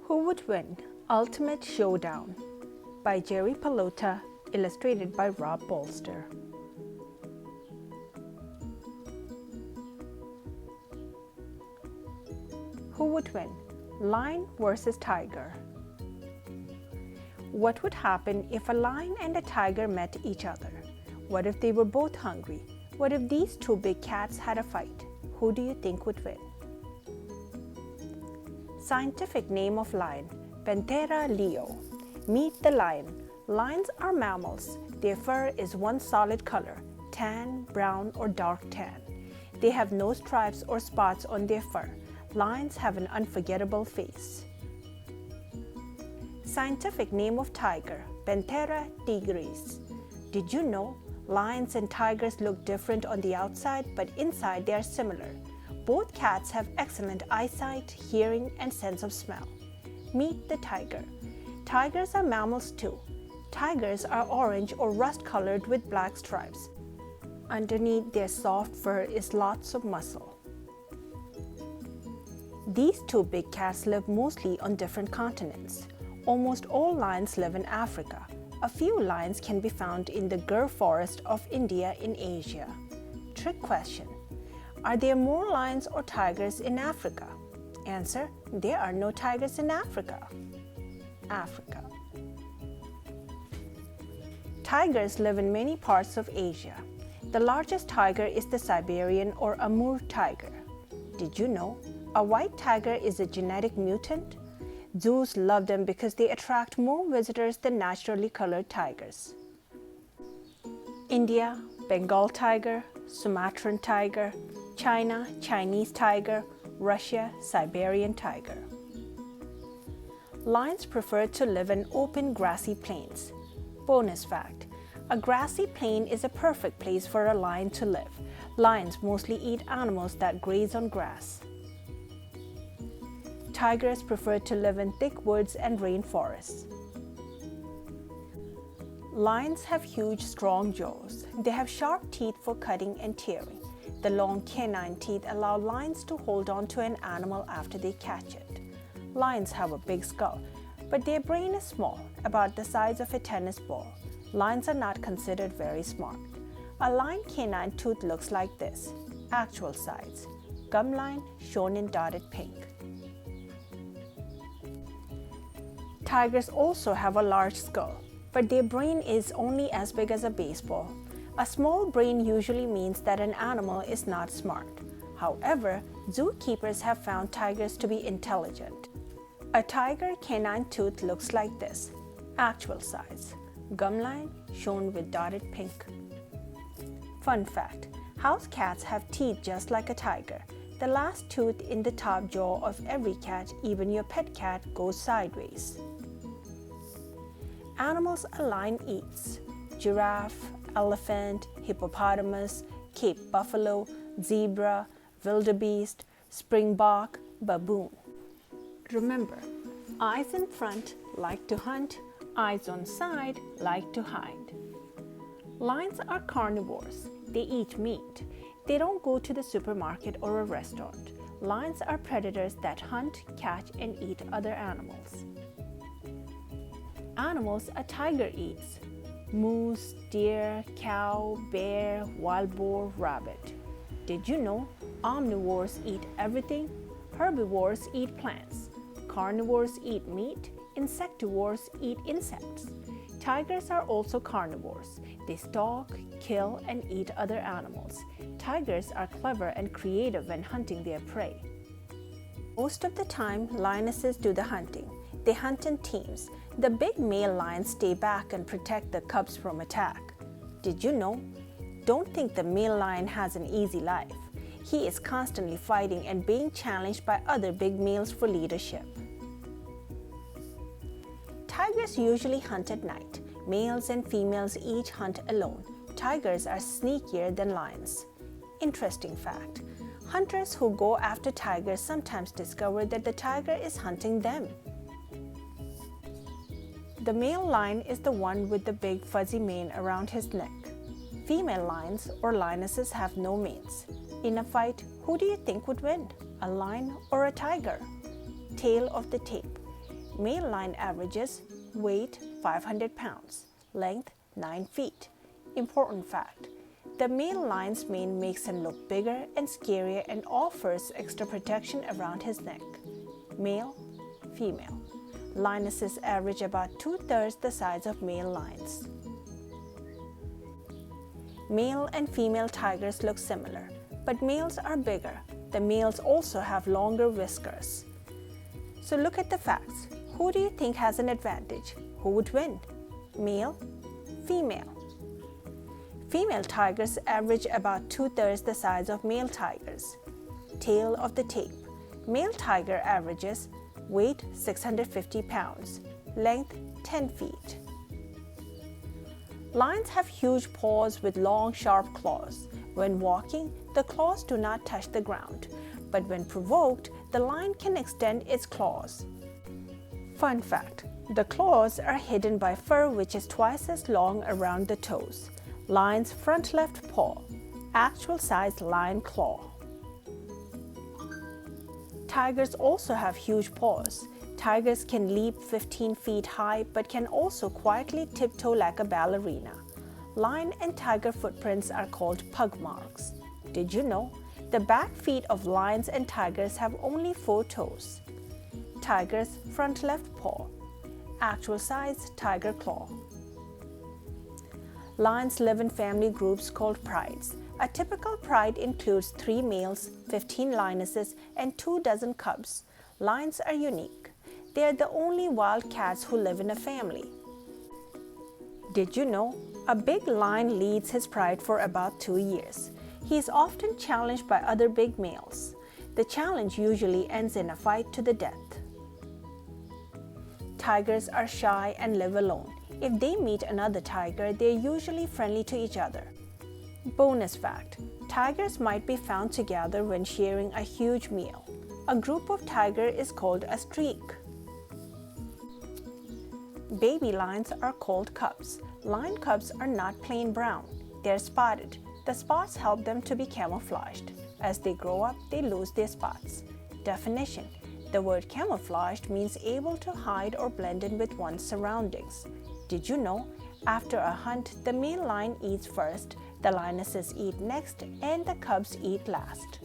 Who Would Win? Ultimate Showdown by Jerry Palota, illustrated by Rob Bolster. Who would win? Lion versus tiger. What would happen if a lion and a tiger met each other? What if they were both hungry? What if these two big cats had a fight? Who do you think would win? Scientific name of lion, Panthera leo. Meet the lion. Lions are mammals. Their fur is one solid color, tan, brown, or dark tan. They have no stripes or spots on their fur. Lions have an unforgettable face. Scientific name of tiger, Panthera tigris. Did you know lions and tigers look different on the outside, but inside they are similar? Both cats have excellent eyesight, hearing, and sense of smell. Meet the tiger. Tigers are mammals too. Tigers are orange or rust-colored with black stripes. Underneath their soft fur is lots of muscle. These two big cats live mostly on different continents. Almost all lions live in Africa. A few lions can be found in the Gir forest of India in Asia. Trick question. Are there more lions or tigers in Africa? Answer: there are no tigers in Africa. Africa. Tigers live in many parts of Asia. The largest tiger is the Siberian or Amur tiger. Did you know a white tiger is a genetic mutant? Zoos love them because they attract more visitors than naturally colored tigers. India, Bengal tiger, Sumatran tiger, China, Chinese tiger, Russia, Siberian tiger. Lions prefer to live in open grassy plains. Bonus fact: a grassy plain is a perfect place for a lion to live. Lions mostly eat animals that graze on grass. Tigers prefer to live in thick woods and rainforests. Lions have huge, strong jaws. They have sharp teeth for cutting and tearing. The long canine teeth allow lions to hold on to an animal after they catch it. Lions have a big skull, but their brain is small, about the size of a tennis ball. Lions are not considered very smart. A lion canine tooth looks like this. Actual size. Gum line shown in dotted pink. Tigers also have a large skull, but their brain is only as big as a baseball. A small brain usually means that an animal is not smart. However, zookeepers have found tigers to be intelligent. A tiger canine tooth looks like this. Actual size. Gum line shown with dotted pink. Fun fact: house cats have teeth just like a tiger. The last tooth in the top jaw of every cat, even your pet cat, goes sideways. Animals a lion eats: giraffe, elephant, hippopotamus, Cape buffalo, zebra, wildebeest, springbok, baboon. Remember, eyes in front like to hunt, eyes on side like to hide. Lions are carnivores. They eat meat. They don't go to the supermarket or a restaurant. Lions are predators that hunt, catch, and eat other animals. Animals a tiger eats: moose, deer, cow, bear, wild boar, rabbit. Did you know omnivores eat everything? Herbivores eat plants. Carnivores eat meat. Insectivores eat insects. Tigers are also carnivores. They stalk, kill, and eat other animals. Tigers are clever and creative when hunting their prey. Most of the time, lionesses do the hunting. They hunt in teams. The big male lions stay back and protect the cubs from attack. Did you know? Don't think the male lion has an easy life. He is constantly fighting and being challenged by other big males for leadership. Tigers usually hunt at night. Males and females each hunt alone. Tigers are sneakier than lions. Interesting fact: hunters who go after tigers sometimes discover that the tiger is hunting them. The male lion is the one with the big fuzzy mane around his neck. Female lions or lionesses have no manes. In a fight, who do you think would win? A lion or a tiger? Tail of the tape. Male lion averages weight 500 pounds, length 9 feet. Important fact, the male lion's mane makes him look bigger and scarier and offers extra protection around his neck. Male, female. Lionesses average about 2/3 the size of male lions. Male and female tigers look similar, but males are bigger. The males also have longer whiskers. So look at the facts. Who do you think has an advantage? Who would win? Male, female. Female tigers average about 2/3 the size of male tigers. Tail of the tape. Male tiger averages weight 650 pounds, length 10 feet. Lions have huge paws with long, sharp claws. When walking, the claws do not touch the ground, but when provoked, the lion can extend its claws. Fun fact, the claws are hidden by fur which is twice as long around the toes. Lion's front left paw, actual size lion claw. Tigers also have huge paws. Tigers can leap 15 feet high but can also quietly tiptoe like a ballerina. Lion and tiger footprints are called pug marks. Did you know? The back feet of lions and tigers have only 4 toes. Tiger's front left paw, actual size tiger claw. Lions live in family groups called prides. A typical pride includes 3 males, 15 lionesses, and 24 cubs. Lions are unique. They are the only wild cats who live in a family. Did you know? A big lion leads his pride for about 2 years. He is often challenged by other big males. The challenge usually ends in a fight to the death. Tigers are shy and live alone. If they meet another tiger, they are usually friendly to each other. Bonus fact, tigers might be found together when sharing a huge meal. A group of tigers is called a streak. Baby lions are called cubs. Lion cubs are not plain brown. They are spotted. The spots help them to be camouflaged. As they grow up, they lose their spots. Definition: the word camouflaged means able to hide or blend in with one's surroundings. Did you know? After a hunt, the male lion eats first, the lionesses eat next, and the cubs eat last.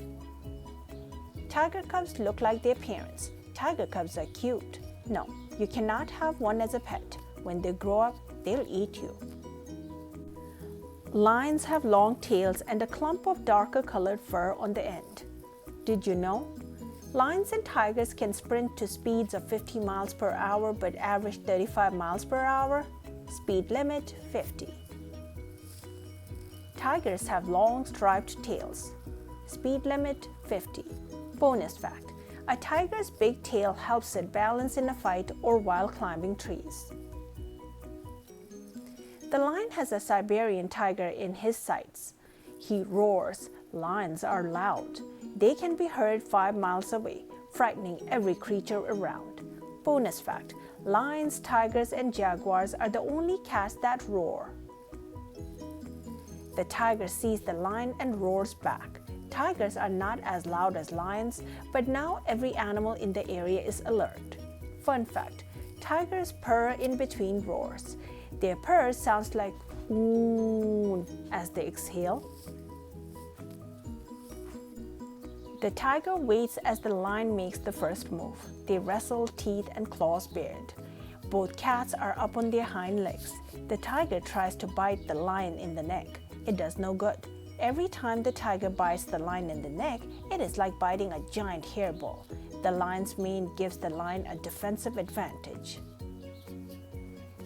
Tiger cubs look like their parents. Tiger cubs are cute. No, you cannot have one as a pet. When they grow up, they'll eat you. Lions have long tails and a clump of darker colored fur on the end. Did you know? Lions and tigers can sprint to speeds of 50 miles per hour but average 35 miles per hour. Speed limit 50. Tigers have long striped tails. Speed limit 50. Bonus fact, a tiger's big tail helps it balance in a fight or while climbing trees. The lion has a Siberian tiger in his sights. He roars. Lions are loud. They can be heard 5 miles away, frightening every creature around. Bonus fact, lions, tigers, and jaguars are the only cats that roar. The tiger sees the lion and roars back. Tigers are not as loud as lions, but now every animal in the area is alert. Fun fact, tigers purr in between roars. Their purr sounds like "oon" as they exhale. The tiger waits as the lion makes the first move. They wrestle, teeth and claws bared. Both cats are up on their hind legs. The tiger tries to bite the lion in the neck. It does no good. Every time the tiger bites the lion in the neck, it is like biting a giant hairball. The lion's mane gives the lion a defensive advantage.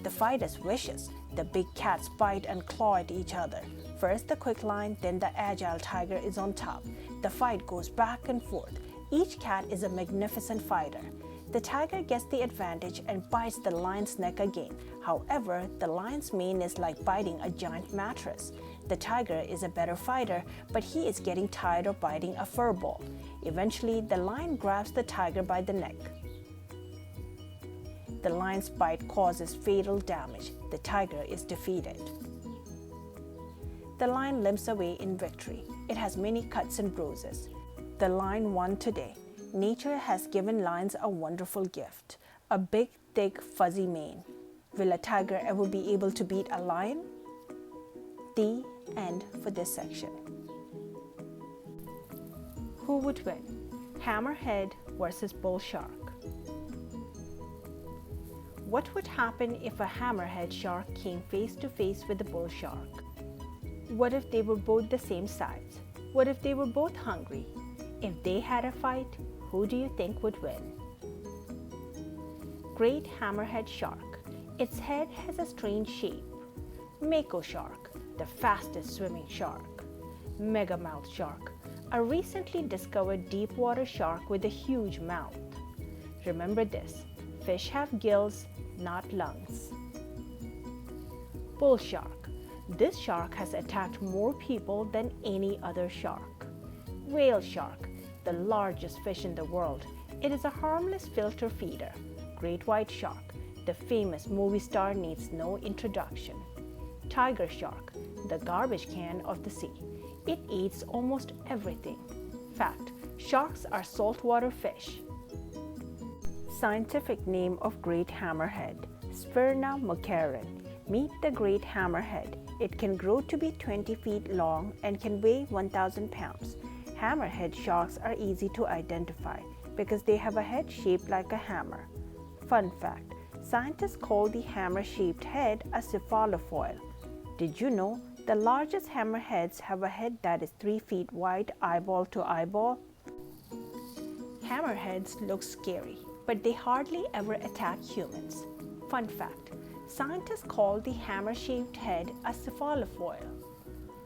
The fight is vicious. The big cats bite and claw at each other. First the quick lion, then the agile tiger is on top. The fight goes back and forth. Each cat is a magnificent fighter. The tiger gets the advantage and bites the lion's neck again. However, the lion's mane is like biting a giant mattress. The tiger is a better fighter, but he is getting tired of biting a fur ball. Eventually, the lion grabs the tiger by the neck. The lion's bite causes fatal damage. The tiger is defeated. The lion limps away in victory. It has many cuts and bruises. The lion won today. Nature has given lions a wonderful gift, A big, thick, fuzzy mane. Will a tiger ever be able to beat a lion? The end for this section. Who would win? Hammerhead versus bull shark. What would happen if a hammerhead shark came face to face with a bull shark? What if they were both the same size? What if they were both hungry? If they had a fight, who do you think would win? Great hammerhead shark. Its head has a strange shape. Mako shark, the fastest swimming shark. Megamouth shark, a recently discovered deep water shark with a huge mouth. Remember this, fish have gills, not lungs. Bull shark. This shark has attacked more people than any other shark. Whale shark, the largest fish in the world. It is a harmless filter feeder. Great white shark, the famous movie star, needs no introduction. Tiger shark, the garbage can of the sea. It eats almost everything. Fact, sharks are saltwater fish. Scientific name of great hammerhead, Spirna mucarin. Meet the great hammerhead. It can grow to be 20 feet long and can weigh 1,000 pounds. Hammerhead sharks are easy to identify because they have a head shaped like a hammer. Fun fact, scientists call the hammer-shaped head a cephalofoil. Did you know the largest hammerheads have a head that is 3 feet wide, eyeball to eyeball? Hammerheads look scary, but they hardly ever attack humans. Fun fact, scientists call the hammer-shaped head a cephalofoil.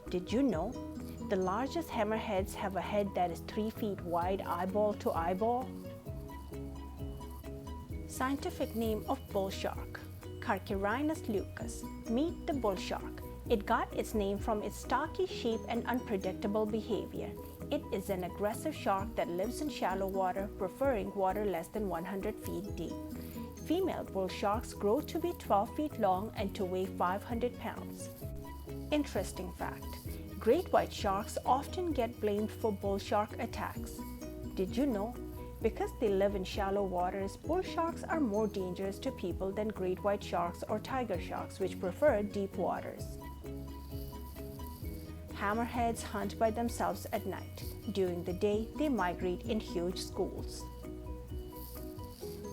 Did you know the largest hammerheads have a head that is 3 feet wide, eyeball to eyeball? Scientific name of bull shark, Carcharinus lucus. Meet the bull shark. It got its name from its stocky shape and unpredictable behavior. It is an aggressive shark that lives in shallow water, preferring water less than 100 feet deep. Female bull sharks grow to be 12 feet long and to weigh 500 pounds. Interesting fact, great white sharks often get blamed for bull shark attacks. Did you know? Because they live in shallow waters, bull sharks are more dangerous to people than great white sharks or tiger sharks, which prefer deep waters. Hammerheads hunt by themselves at night. During the day, they migrate in huge schools.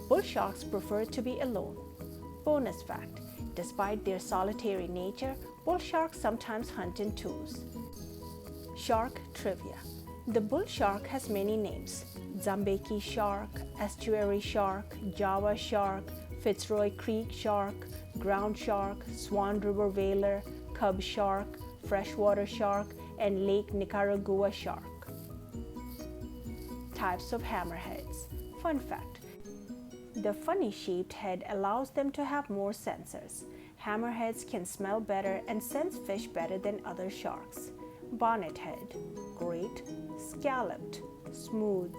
Bull sharks prefer to be alone. Bonus fact, despite their solitary nature, bull sharks sometimes hunt in twos. Shark trivia. The bull shark has many names: Zambezi shark, estuary shark, Java shark, Fitzroy Creek shark, ground shark, Swan River whaler, cub shark, freshwater shark, and Lake Nicaragua shark. Types of hammerheads. Fun fact, the funny-shaped head allows them to have more sensors. Hammerheads can smell better and sense fish better than other sharks. Bonnet head, great, scalloped, smooth.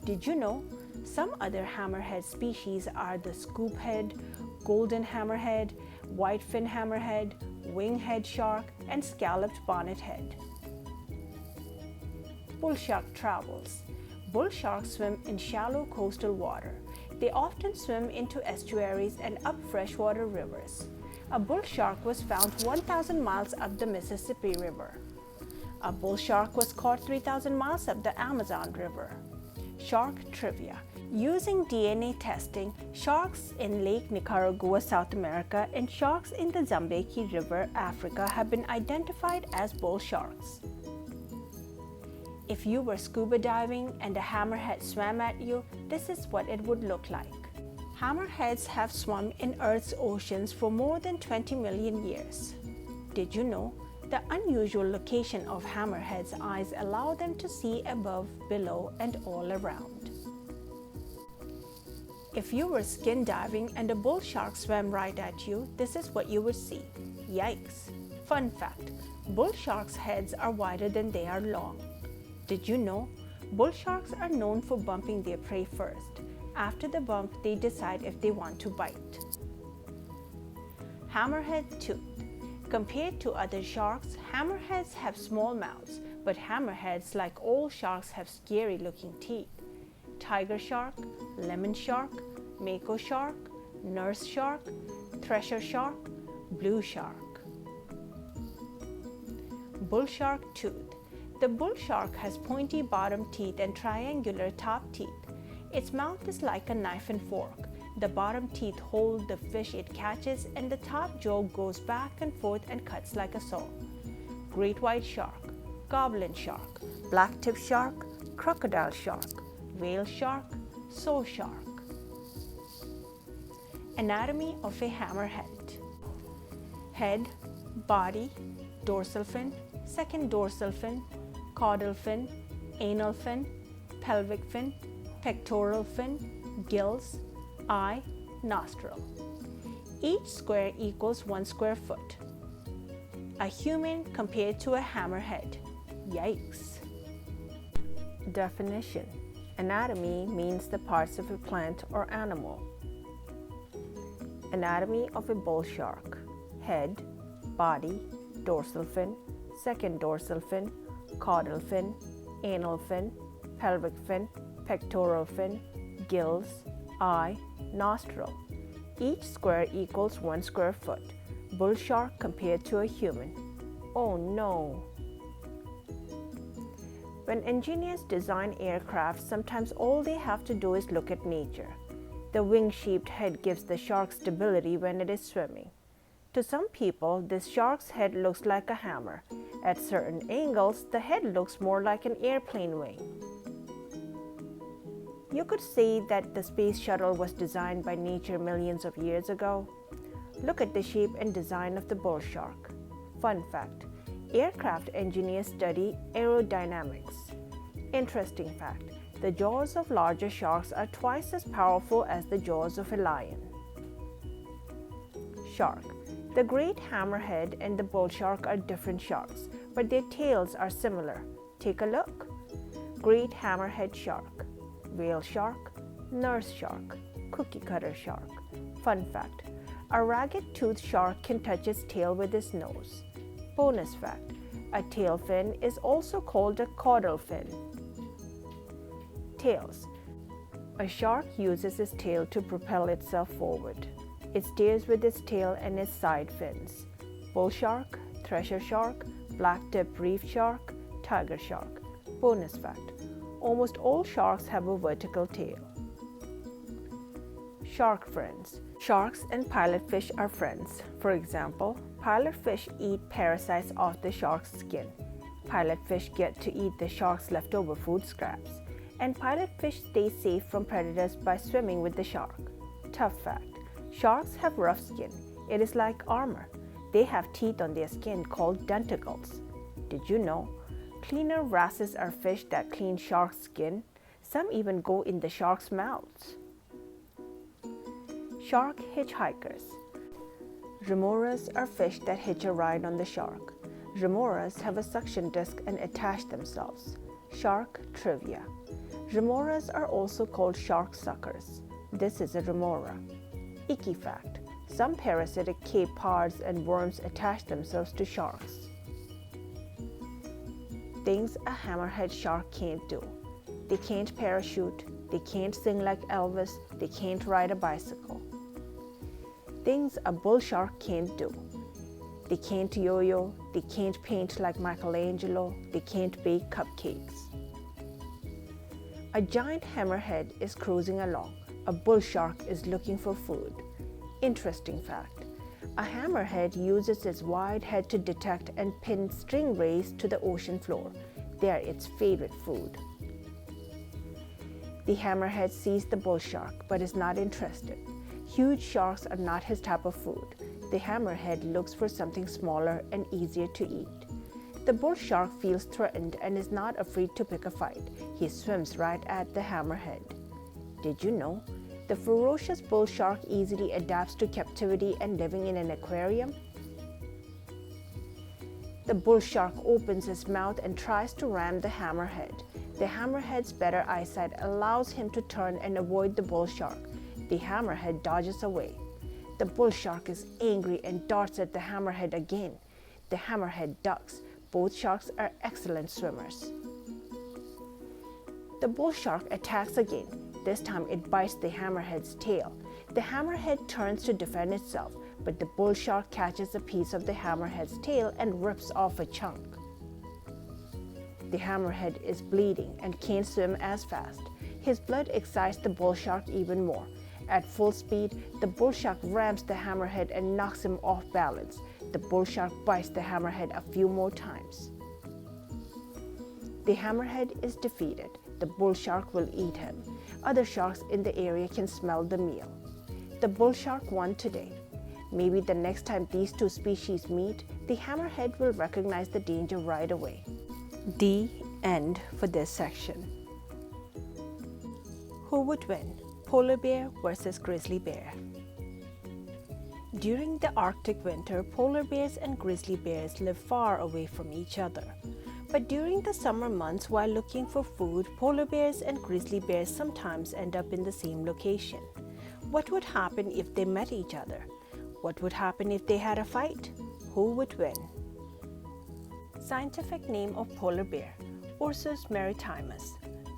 Did you know some other hammerhead species are the scoophead, golden hammerhead, whitefin hammerhead, winghead shark, and scalloped bonnet head? Bull shark travels. Bull sharks swim in shallow coastal water. They often swim into estuaries and up freshwater rivers. A bull shark was found 1,000 miles up the Mississippi River. A bull shark was caught 3,000 miles up the Amazon River. Shark trivia. Using DNA testing, sharks in Lake Nicaragua, South America, and sharks in the Zambezi River, Africa, have been identified as bull sharks. If you were scuba diving and a hammerhead swam at you, this is what it would look like. Hammerheads have swum in Earth's oceans for more than 20 million years. Did you know? The unusual location of hammerheads' eyes allow them to see above, below, and all around. If you were skin diving and a bull shark swam right at you, this is what you would see. Yikes! Fun fact, bull sharks' heads are wider than they are long. Did you know? Bull sharks are known for bumping their prey first. After the bump, they decide if they want to bite. Hammerhead tooth. Compared to other sharks, hammerheads have small mouths, but hammerheads, like all sharks, have scary-looking teeth. Tiger shark, lemon shark, mako shark, nurse shark, thresher shark, blue shark. Bull shark tooth. The bull shark has pointy bottom teeth and triangular top teeth. Its mouth is like a knife and fork. The bottom teeth hold the fish it catches, and the top jaw goes back and forth and cuts like a saw. Great white shark, goblin shark, blacktip shark, crocodile shark, whale shark, soul shark. Anatomy of a hammerhead. Head, body, dorsal fin, second dorsal fin, caudal fin, anal fin, pelvic fin, pectoral fin, gills, eye, nostril. Each square equals 1 square foot. A human compared to a hammerhead. Yikes. Definition. Anatomy means the parts of a plant or animal. Anatomy of a bull shark. Head, body, dorsal fin, second dorsal fin, caudal fin, anal fin, pelvic fin, pectoral fin, gills, eye, nostril. Each square equals 1 square foot. Bull shark compared to a human. Oh no! When engineers design aircraft, sometimes all they have to do is look at nature. The wing-shaped head gives the shark stability when it is swimming. To some people, this shark's head looks like a hammer. At certain angles, the head looks more like an airplane wing. You could say that the space shuttle was designed by nature millions of years ago. Look at the shape and design of the bull shark. Fun fact, aircraft engineers study aerodynamics. Interesting fact, the jaws of larger sharks are twice as powerful as the jaws of a lion. Shark. The great hammerhead and the bull shark are different sharks, but their tails are similar. Take a look. Great hammerhead shark, whale shark, nurse shark, cookie cutter shark. Fun fact, a ragged-toothed shark can touch its tail with its nose. Bonus fact, a tail fin is also called a caudal fin. Tails. A shark uses its tail to propel itself forward. It steers with its tail and its side fins. Bull shark, thresher shark, blacktip reef shark, tiger shark. Bonus fact, almost all sharks have a vertical tail. Shark friends. Sharks and pilotfish are friends. For example, pilotfish eat parasites off the shark's skin. Pilotfish get to eat the shark's leftover food scraps. And pilotfish stay safe from predators by swimming with the shark. Tough fact, sharks have rough skin. It is like armor. They have teeth on their skin called denticles. Did you know? Cleaner wrasses are fish that clean shark's skin. Some even go in the shark's mouths. Shark hitchhikers. Remoras are fish that hitch a ride on the shark. Remoras have a suction disc and attach themselves. Shark trivia. Remoras are also called shark suckers. This is a remora. Icky fact, some parasitic capepods and worms attach themselves to sharks. Things a hammerhead shark can't do. They can't parachute, they can't sing like Elvis, they can't ride a bicycle. Things a bull shark can't do. They can't yo-yo, they can't paint like Michelangelo, they can't bake cupcakes. A giant hammerhead is cruising along. A bull shark is looking for food. Interesting fact, a hammerhead uses its wide head to detect and pin stingrays to the ocean floor. They are its favorite food. The hammerhead sees the bull shark but is not interested. Huge sharks are not his type of food. The hammerhead looks for something smaller and easier to eat. The bull shark feels threatened and is not afraid to pick a fight. He swims right at the hammerhead. Did you know? The ferocious bull shark easily adapts to captivity and living in an aquarium. The bull shark opens its mouth and tries to ram the hammerhead. The hammerhead's better eyesight allows him to turn and avoid the bull shark. The hammerhead dodges away. The bull shark is angry and darts at the hammerhead again. The hammerhead ducks. Both sharks are excellent swimmers. The bull shark attacks again. This time it bites the hammerhead's tail. The hammerhead turns to defend itself, but the bull shark catches a piece of the hammerhead's tail and rips off a chunk. The hammerhead is bleeding and can't swim as fast. His blood excites the bull shark even more. At full speed, the bull shark rams the hammerhead and knocks him off balance. The bull shark bites the hammerhead a few more times. The hammerhead is defeated. The bull shark will eat him. Other sharks in the area can smell the meal. The bull shark won today. Maybe the next time these two species meet, the hammerhead will recognize the danger right away. The end for this section. Who would win? Polar bear versus grizzly bear. During the Arctic winter, polar bears and grizzly bears live far away from each other. But during the summer months, while looking for food, polar bears and grizzly bears sometimes end up in the same location. What would happen if they met each other? What would happen if they had a fight? Who would win? Scientific name of polar bear, Ursus maritimus.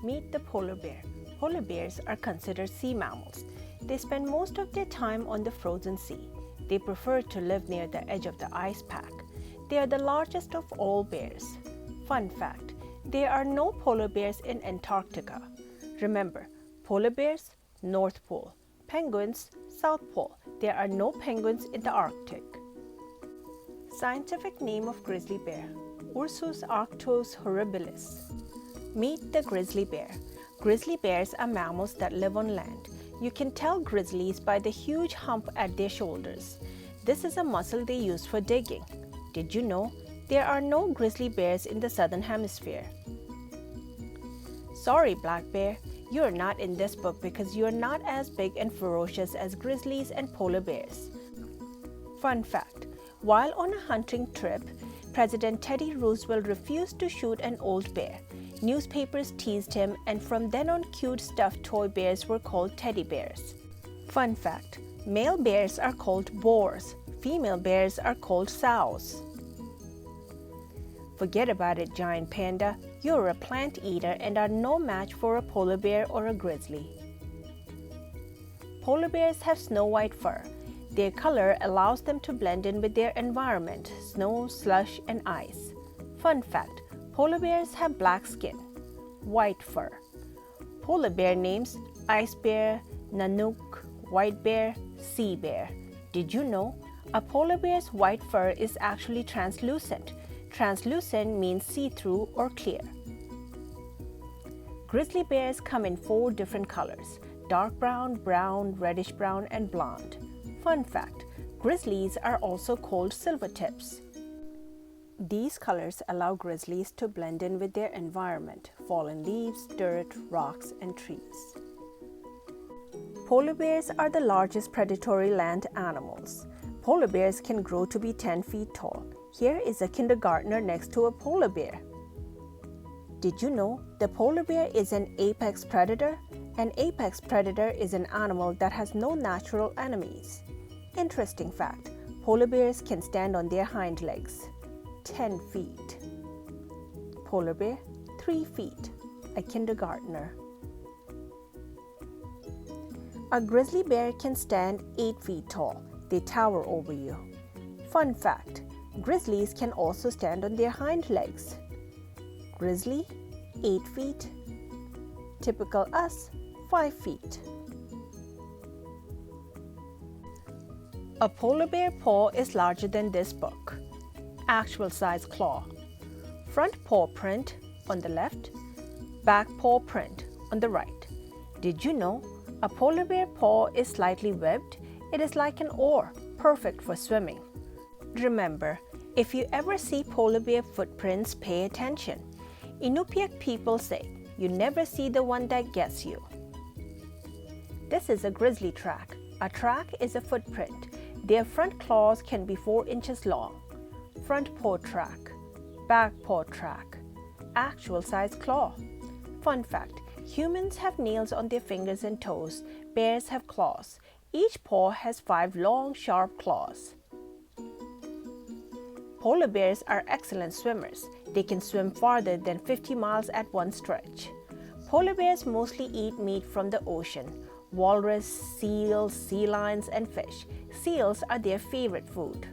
Meet the polar bear. Polar bears are considered sea mammals. They spend most of their time on the frozen sea. They prefer to live near the edge of the ice pack. They are the largest of all bears. Fun fact, there are no polar bears in Antarctica. Remember, polar bears, North Pole. Penguins, South Pole. There are no penguins in the Arctic. Scientific name of grizzly bear, Ursus arctos horribilis. Meet the grizzly bear. Grizzly bears are mammals that live on land. You can tell grizzlies by the huge hump at their shoulders. This is a muscle they use for digging. Did you know there are no grizzly bears in the southern hemisphere? Sorry, black bear, you are not in this book because you are not as big and ferocious as grizzlies and polar bears. Fun fact, while on a hunting trip, President Teddy Roosevelt refused to shoot an old bear. Newspapers teased him, and from then on, cute stuffed toy bears were called teddy bears. Fun fact, male bears are called boars, female bears are called sows. Forget about it, giant panda. You're a plant eater and are no match for a polar bear or a grizzly. Polar bears have snow-white fur. Their color allows them to blend in with their environment, snow, slush, and ice. Fun fact, polar bears have black skin, white fur. Polar bear names: ice bear, Nanook, white bear, sea bear. Did you know a polar bear's white fur is actually translucent? Translucent means see-through or clear. Grizzly bears come in 4 different colors: dark brown, brown, reddish brown, and blonde. Fun fact, grizzlies are also called silvertips. These colors allow grizzlies to blend in with their environment: fallen leaves, dirt, rocks, and trees. Polar bears are the largest predatory land animals. Polar bears can grow to be 10 feet tall. Here is a kindergartner next to a polar bear. Did you know the polar bear is an apex predator? An apex predator is an animal that has no natural enemies. Interesting fact, polar bears can stand on their hind legs. 10 feet. Polar bear, 3 feet. A kindergartner. A grizzly bear can stand 8 feet tall. They tower over you. Fun fact, grizzlies can also stand on their hind legs. Grizzly, 8 feet. Typical us, 5 feet. A polar bear paw is larger than this book. Actual size claw. Front paw print on the left, back paw print on the right. Did you know a polar bear paw is slightly webbed? It is like an oar, perfect for swimming. Remember, if you ever see polar bear footprints, pay attention. Inupiaq people say, you never see the one that gets you. This is a grizzly track. A track is a footprint. Their front claws can be 4 inches long. Front paw track, back paw track, actual size claw. Fun fact, humans have nails on their fingers and toes. Bears have claws. Each paw has 5 long, sharp claws. Polar bears are excellent swimmers. They can swim farther than 50 miles at one stretch. Polar bears mostly eat meat from the ocean: walrus, seals, sea lions, and fish. Seals are their favorite food.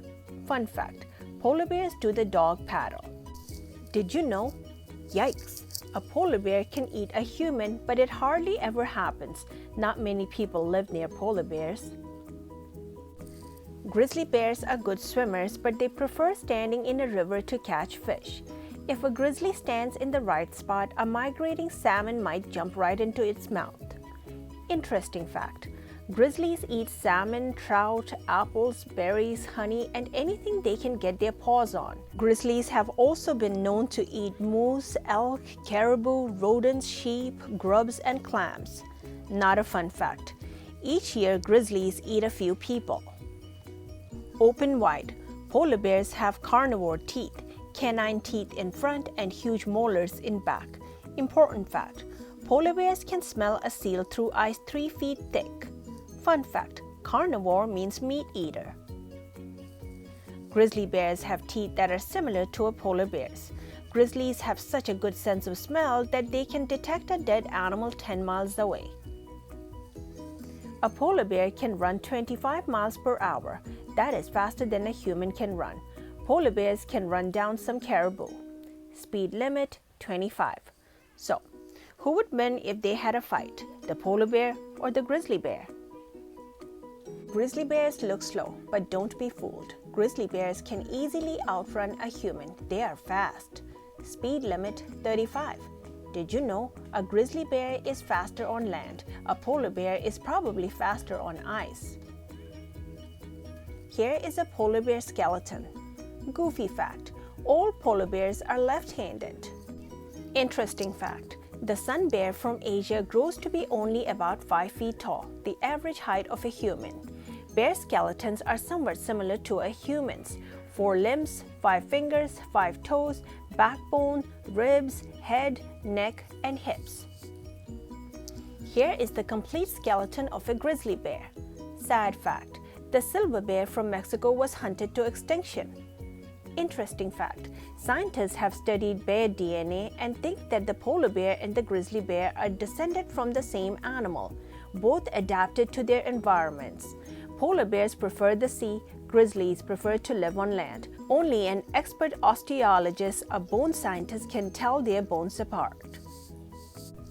Fun fact: polar bears do the dog paddle. Did you know? Yikes! A polar bear can eat a human, but it hardly ever happens. Not many people live near polar bears. Grizzly bears are good swimmers, but they prefer standing in a river to catch fish. If a grizzly stands in the right spot, a migrating salmon might jump right into its mouth. Interesting fact: grizzlies eat salmon, trout, apples, berries, honey, and anything they can get their paws on. Grizzlies have also been known to eat moose, elk, caribou, rodents, sheep, grubs, and clams. Not a fun fact: each year grizzlies eat a few people. Open wide. Polar bears have carnivore teeth, canine teeth in front and huge molars in back. Important fact: polar bears can smell a seal through ice 3 feet thick. Fun fact: carnivore means meat eater. Grizzly bears have teeth that are similar to a polar bear's. Grizzlies have such a good sense of smell that they can detect a dead animal 10 miles away. A polar bear can run 25 miles per hour. That is faster than a human can run. Polar bears can run down some caribou. Speed limit 25. So, who would win if they had a fight, the polar bear or the grizzly bear? Grizzly bears look slow, but don't be fooled. Grizzly bears can easily outrun a human. They are fast. Speed limit 35. Did you know a grizzly bear is faster on land? A polar bear is probably faster on ice. Here is a polar bear skeleton. Goofy fact: all polar bears are left-handed. Interesting fact: the sun bear from Asia grows to be only about 5 feet tall, the average height of a human. Bear skeletons are somewhat similar to a human's: 4 limbs, 5 fingers, 5 toes, backbone, ribs, head, neck, and hips. Here is the complete skeleton of a grizzly bear. Sad fact: the silver bear from Mexico was hunted to extinction. Interesting fact: scientists have studied bear DNA and think that the polar bear and the grizzly bear are descended from the same animal, both adapted to their environments. Polar bears prefer the sea, grizzlies prefer to live on land. Only an expert osteologist, a bone scientist, can tell their bones apart.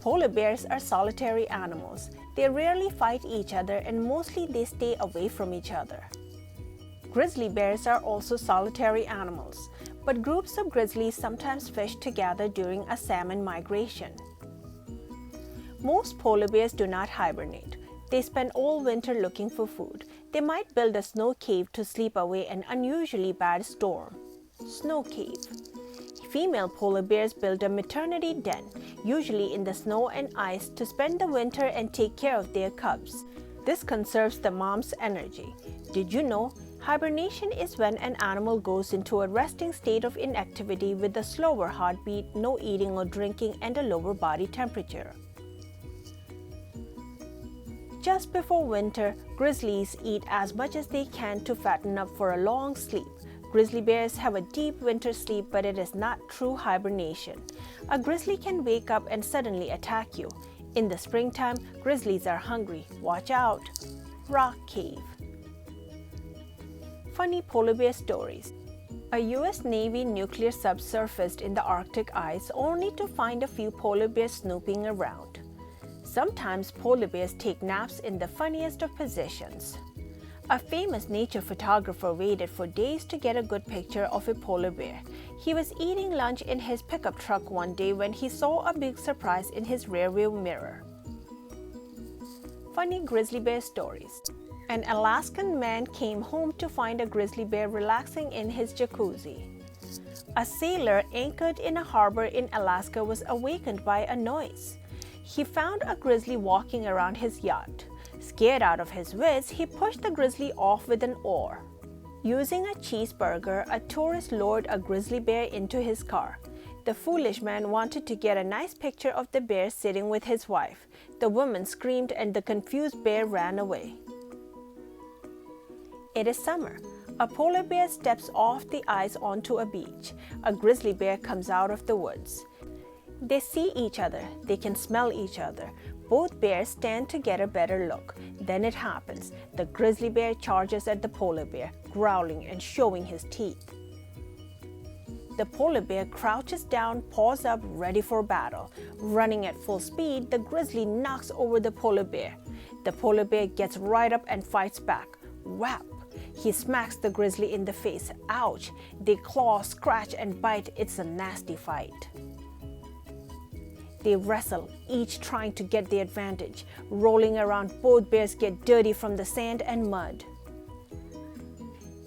Polar bears are solitary animals. They rarely fight each other and mostly they stay away from each other. Grizzly bears are also solitary animals, but groups of grizzlies sometimes fish together during a salmon migration. Most polar bears do not hibernate. They spend all winter looking for food. They might build a snow cave to sleep away an unusually bad storm. Snow cave. Female polar bears build a maternity den, usually in the snow and ice, to spend the winter and take care of their cubs. This conserves the mom's energy. Did you know? Hibernation is when an animal goes into a resting state of inactivity with a slower heartbeat, no eating or drinking, and a lower body temperature. Just before winter, grizzlies eat as much as they can to fatten up for a long sleep. Grizzly bears have a deep winter sleep, but it is not true hibernation. A grizzly can wake up and suddenly attack you. In the springtime, grizzlies are hungry. Watch out! Rock cave. Funny polar bear stories. A US Navy nuclear sub surfaced in the Arctic ice only to find a few polar bears snooping around. Sometimes polar bears take naps in the funniest of positions. A famous nature photographer waited for days to get a good picture of a polar bear. He was eating lunch in his pickup truck one day when he saw a big surprise in his rearview mirror. Funny grizzly bear stories. An Alaskan man came home to find a grizzly bear relaxing in his jacuzzi. A sailor anchored in a harbor in Alaska was awakened by a noise. He found a grizzly walking around his yacht. Scared out of his wits, he pushed the grizzly off with an oar. Using a cheeseburger, a tourist lured a grizzly bear into his car. The foolish man wanted to get a nice picture of the bear sitting with his wife. The woman screamed and the confused bear ran away. It is summer. A polar bear steps off the ice onto a beach. A grizzly bear comes out of the woods. They see each other, they can smell each other. Both bears stand to get a better look. Then it happens. The grizzly bear charges at the polar bear, growling and showing his teeth. The polar bear crouches down, paws up, ready for battle. Running at full speed, the grizzly knocks over the polar bear. The polar bear gets right up and fights back. Whap! He smacks the grizzly in the face. Ouch! They claw, scratch, and bite. It's a nasty fight. They wrestle, each trying to get the advantage. Rolling around, both bears get dirty from the sand and mud.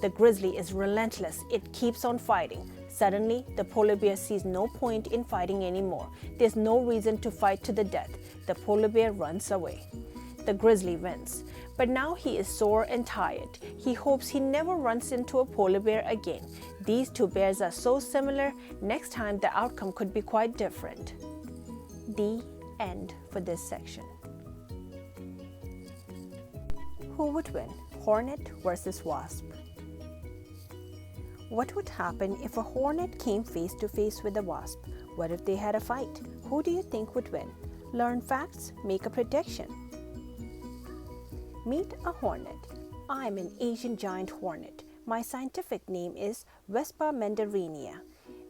The grizzly is relentless. It keeps on fighting. Suddenly, the polar bear sees no point in fighting anymore. There's no reason to fight to the death. The polar bear runs away. The grizzly wins. But now he is sore and tired. He hopes he never runs into a polar bear again. These two bears are so similar, next time the outcome could be quite different. The end for this section. Who would win, Hornet versus Wasp? What would happen if a hornet came face to face with a wasp? What if they had a fight? Who do you think would win? Learn facts, make a prediction. Meet a hornet. I'm an Asian giant hornet. My scientific name is Vespa mandarinia.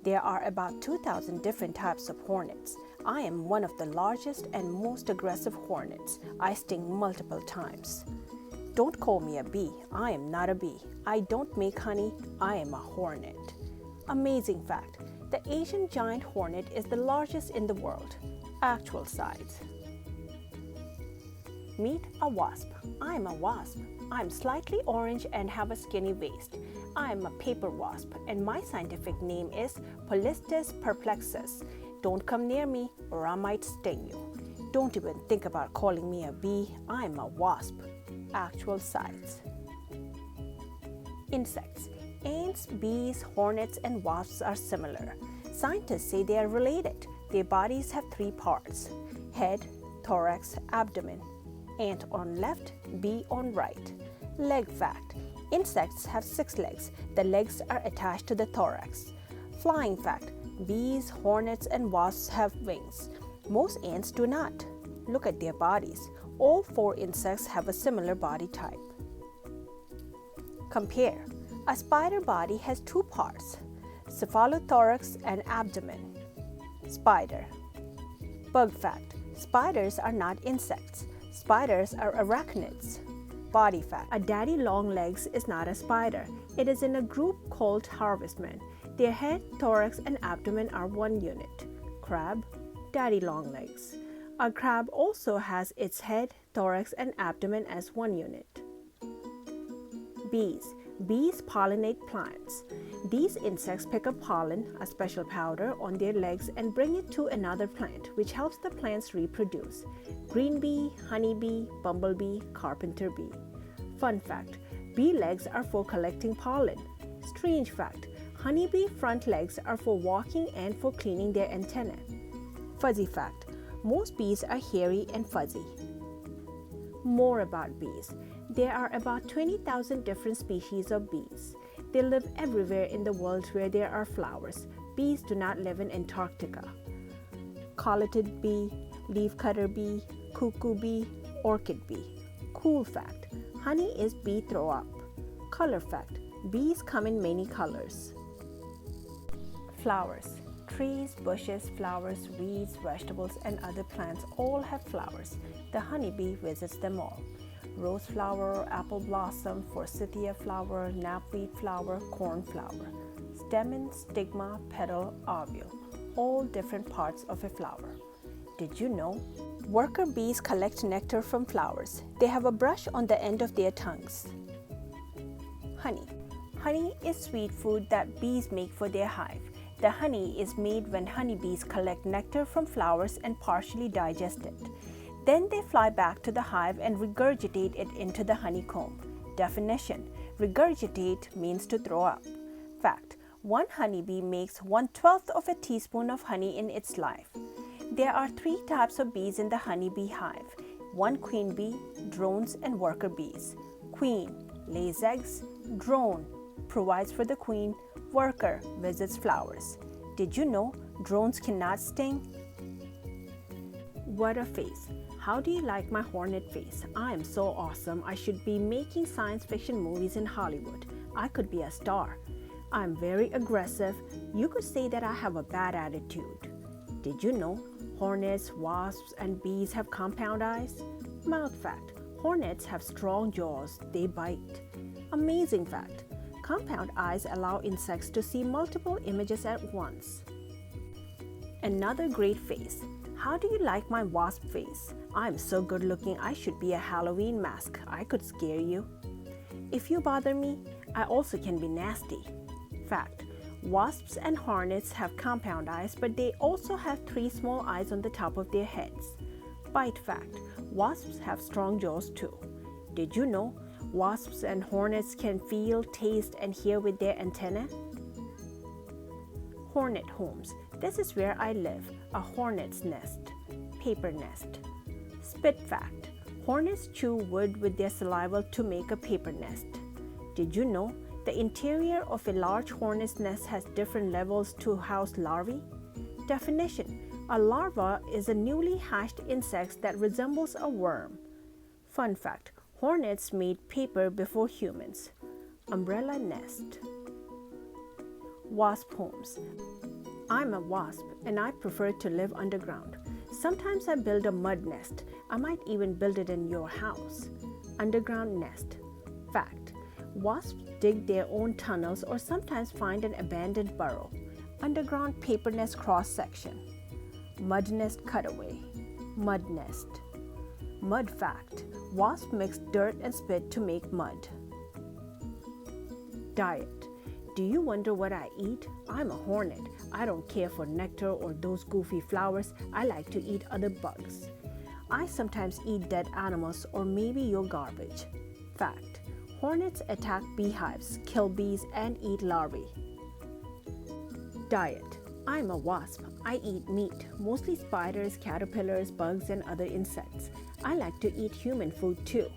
There are about 2,000 different types of hornets. I am one of the largest and most aggressive hornets. I sting multiple times. Don't call me a bee. I am not a bee. I don't make honey. I am a hornet. Amazing fact. The Asian giant hornet is the largest in the world. Actual size. Meet a wasp. I'm a wasp. I'm slightly orange and have a skinny waist. I am a paper wasp and my scientific name is Polistes perplexus. Don't come near me or I might sting you. Don't even think about calling me a bee. I'm a wasp. Actual size. Insects. Ants, bees, hornets, and wasps are similar. Scientists say they are related. Their bodies have 3 parts: head, thorax, abdomen. Ant on left, bee on right. Leg fact. Insects have 6 legs. The legs are attached to the thorax. Flying fact. Bees, hornets, and wasps have wings. Most ants do not. Look at their bodies. All 4 insects have a similar body type. Compare. A spider body has 2 parts, cephalothorax and abdomen. Spider. Bug fact. Spiders are not insects. Spiders are arachnids. Body fact. A daddy long legs is not a spider. It is in a group called harvestmen. Their head, thorax, and abdomen are 1 unit. Crab. Daddy long legs. A crab also has its head, thorax, and abdomen as 1 unit. Bees. Bees pollinate plants. These insects pick up pollen, a special powder, on their legs and bring it to another plant, which helps the plants reproduce. Green bee, honeybee, bumblebee, carpenter bee. Fun fact. Bee legs are for collecting pollen. Strange fact. Honeybee front legs are for walking and for cleaning their antennae. Fuzzy fact. Most bees are hairy and fuzzy. More about bees. There are about 20,000 different species of bees. They live everywhere in the world where there are flowers. Bees do not live in Antarctica. Collated bee, leafcutter bee, cuckoo bee, orchid bee. Cool fact. Honey is bee throw up. Color fact. Bees come in many colors. Flowers. Trees, bushes, flowers, weeds, vegetables, and other plants all have flowers. The honeybee visits them all. Rose flower, apple blossom, forsythia flower, knapweed flower, corn flower. Stamen, stigma, petal, ovule. All different parts of a flower. Did you know? Worker bees collect nectar from flowers. They have a brush on the end of their tongues. Honey. Honey is sweet food that bees make for their hive. The honey is made when honeybees collect nectar from flowers and partially digest it. Then they fly back to the hive and regurgitate it into the honeycomb. Definition: regurgitate means to throw up. Fact: 1 honeybee makes 1/12 of a teaspoon of honey in its life. There are 3 types of bees in the honeybee hive: 1 queen bee, drones, and worker bees. Queen lays eggs, drone provides for the queen, worker visits flowers. Did you know drones cannot sting? What a face. How do you like my hornet face? I am so awesome. I should be making science fiction movies in Hollywood. I could be a star. I'm very aggressive. You could say that I have a bad attitude. Did you know hornets, wasps, and bees have compound eyes? Mouth fact. Hornets have strong jaws. They bite. Amazing fact. Compound eyes allow insects to see multiple images at once. Another great face. How do you like my wasp face? I'm so good looking I should be a Halloween mask. I could scare you. If you bother me, I also can be nasty. Fact. Wasps and hornets have compound eyes, but they also have 3 small eyes on the top of their heads. Bite fact. Wasps have strong jaws too. Did you know wasps and hornets can feel, taste, and hear with their antennae? Hornet Homes. This is where I live, a hornet's nest. Paper nest. Spit fact. Hornets chew wood with their saliva to make a paper nest. Did you know the interior of a large hornet's nest has different levels to house larvae? Definition. A larva is a newly hatched insect that resembles a worm. Fun fact. Hornets made paper before humans. Umbrella nest. Wasp homes. I'm a wasp and I prefer to live underground. Sometimes I build a mud nest. I might even build it in your house. Underground nest. Fact. Wasps dig their own tunnels or sometimes find an abandoned burrow. Underground paper nest cross section. Mud nest cutaway. Mud nest. Mud fact. Wasps mix dirt and spit to make mud. Diet. Do you wonder what I eat? I'm a hornet. I don't care for nectar or those goofy flowers. I like to eat other bugs. I sometimes eat dead animals or maybe your garbage. Fact. Hornets attack beehives, kill bees, and eat larvae. Diet. I'm a wasp. I eat meat, mostly spiders, caterpillars, bugs, and other insects. I like to eat human food too.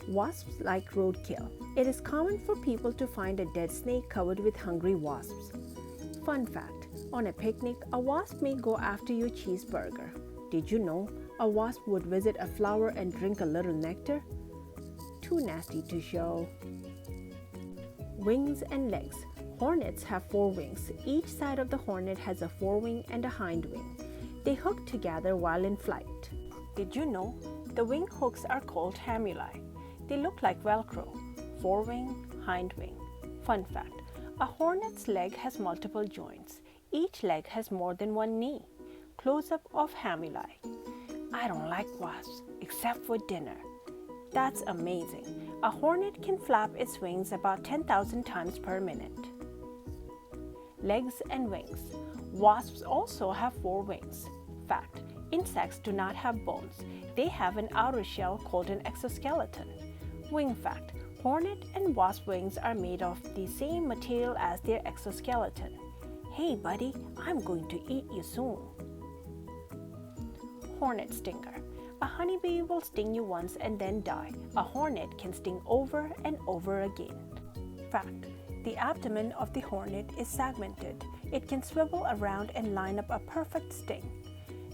Wasps like roadkill. It is common for people to find a dead snake covered with hungry wasps. Fun fact. On a picnic, a wasp may go after your cheeseburger. Did you know a wasp would visit a flower and drink a little nectar? Too nasty to show. Wings and legs. Hornets have 4 wings. Each side of the hornet has a forewing and a hind wing. They hook together while in flight. Did you know the wing hooks are called hamuli? They look like Velcro. Forewing, hind wing. Fun fact. A hornet's leg has multiple joints. Each leg has more than 1 knee. Close-up of hamuli. I don't like wasps, except for dinner. That's amazing. A hornet can flap its wings about 10,000 times per minute. Legs and wings. Wasps also have 4 wings. Fact. Insects do not have bones. They have an outer shell called an exoskeleton. Wing fact. Hornet and wasp wings are made of the same material as their exoskeleton. Hey buddy, I'm going to eat you soon. Hornet Stinker. A honeybee will sting you once and then die. A hornet can sting over and over again. Fact. The abdomen of the hornet is segmented. It can swivel around and line up a perfect sting.